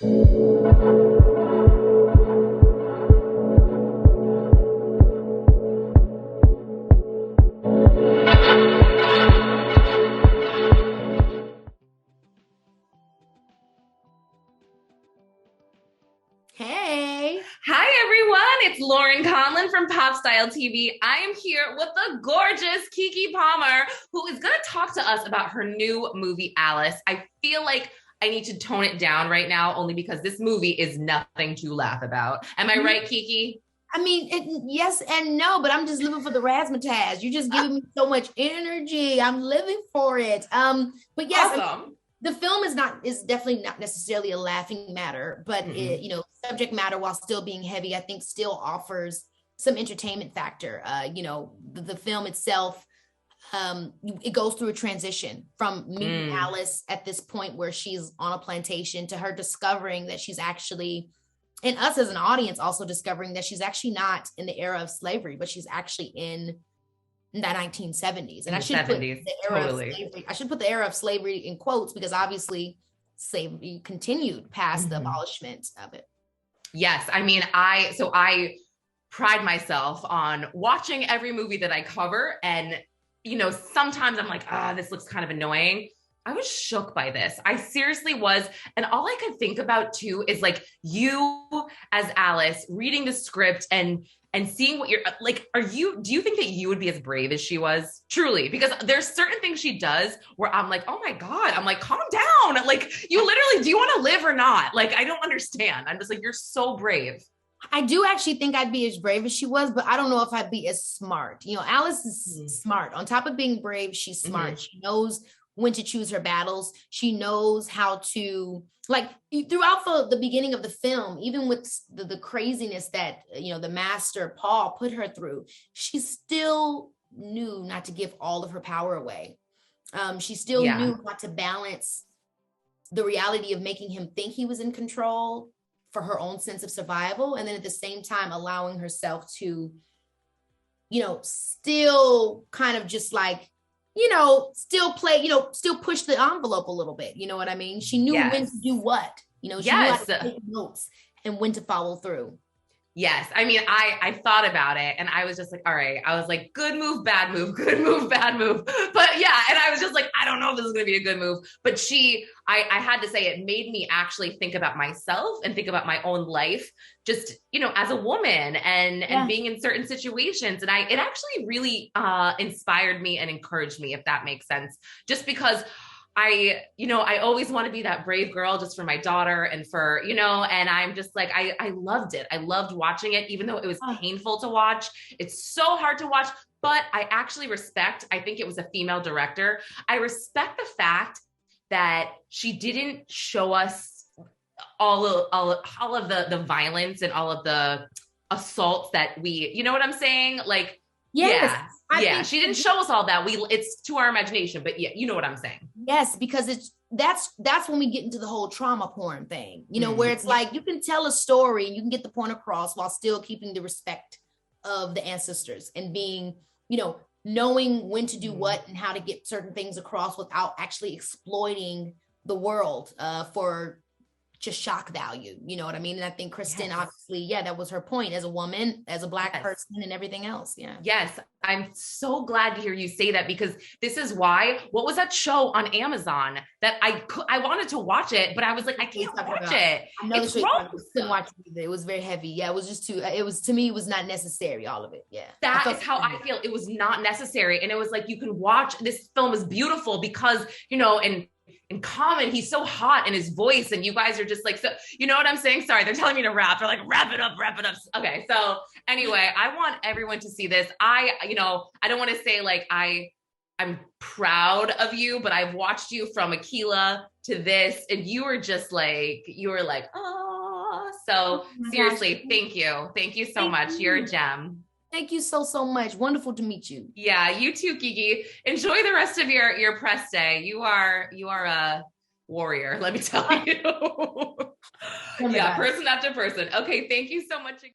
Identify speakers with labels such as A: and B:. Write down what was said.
A: Hey.
B: Hi everyone, it's Lauren Conlin from Pop Style TV. I am here with the gorgeous Keke Palmer, who is going to talk to us about her new movie, Alice. I feel like I need to tone it down right now, only because this movie is nothing to laugh about. Am I right, Keke?
A: I mean, yes and no, but I'm just living for the razzmatazz. You're just giving me so much energy. I'm living for it. But yes,
B: Awesome.
A: the film is definitely not necessarily a laughing matter, but it, subject matter, while still being heavy, I think still offers some entertainment factor. The film itself, it goes through a transition from meeting Alice at this point where she's on a plantation to her discovering that she's actually, and us as an audience also discovering that she's actually not in the era of slavery, but she's actually in the 1970s. And I should put the era of slavery, I should put the era of slavery in quotes, because obviously slavery continued past the abolishment of it.
B: Yes, I mean, I pride myself on watching every movie that I cover, and sometimes I'm like, this looks kind of annoying. I was shook by this. I seriously was. And all I could think about too is like you as Alice reading the script and seeing what you're like, do you think that you would be as brave as she was? Truly, because there's certain things she does where I'm like, oh my God, I'm like, calm down. Like, you literally, do you want to live or not? Like, I don't understand. I'm just like, you're so brave.
A: I do actually think I'd be as brave as she was, but I don't know if I'd be as smart. Alice is smart. On top of being brave, she's smart. She knows when to choose her battles. She knows how to, like, throughout the beginning of the film, even with the craziness that, the master Paul put her through, she still knew not to give all of her power away. She still knew how to balance the reality of making him think he was in control for her own sense of survival. And then at the same time, allowing herself to, still kind of just like, still play, still push the envelope a little bit. You know what I mean? She knew when to do what, she knew how to take notes and when to follow through.
B: Yes. I mean, I thought about it and I was just like, all right, I was like, good move, bad move, good move, bad move. But yeah. And I was just like, I don't know if this is going to be a good move, but I had to say it made me actually think about myself and think about my own life, just, as a woman and being in certain situations. And it actually really inspired me and encouraged me, if that makes sense, just because I always want to be that brave girl just for my daughter and for, and I'm just like, I loved it. I loved watching it, even though it was painful to watch. It's so hard to watch, but I actually I think it was a female director. I respect the fact that she didn't show us all of the violence and all of the assaults that you know what I'm saying? Like,
A: yes.
B: Yeah, she didn't show us all that. It's to our imagination, but yeah, you know what I'm saying.
A: Yes, because that's when we get into the whole trauma porn thing, where it's like you can tell a story and you can get the point across while still keeping the respect of the ancestors and being, knowing when to do what and how to get certain things across without actually exploiting the world for just shock value. You know what I mean? And I think Kristen, obviously, that was her point as a woman, as a Black person and everything else. Yeah.
B: Yes. I'm so glad to hear you say that, because this is why, what was that show on Amazon that I wanted to watch it, but I was like, I can't watch it.
A: I know it's couldn't watch it either. It was very heavy. Yeah. It was just to me, it was not necessary. All of it. Yeah.
B: That is how I feel. It was not necessary. And it was like, you can watch, this film is beautiful because, in Common, he's so hot in his voice, and you guys are just like, so, you know what I'm saying? Sorry, they're telling me to rap. They're like, wrap it up. Okay. So anyway, I want everyone to see this. I don't want to say like I'm proud of you, but I've watched you from Aquila to this, and you were like, oh, so seriously, thank you. Thank you so much. You're a gem.
A: Thank you so much. Wonderful to meet you.
B: Yeah, you too, Keke. Enjoy the rest of your press day. You are a warrior, let me tell you. Yeah, person after person. Okay, thank you so much.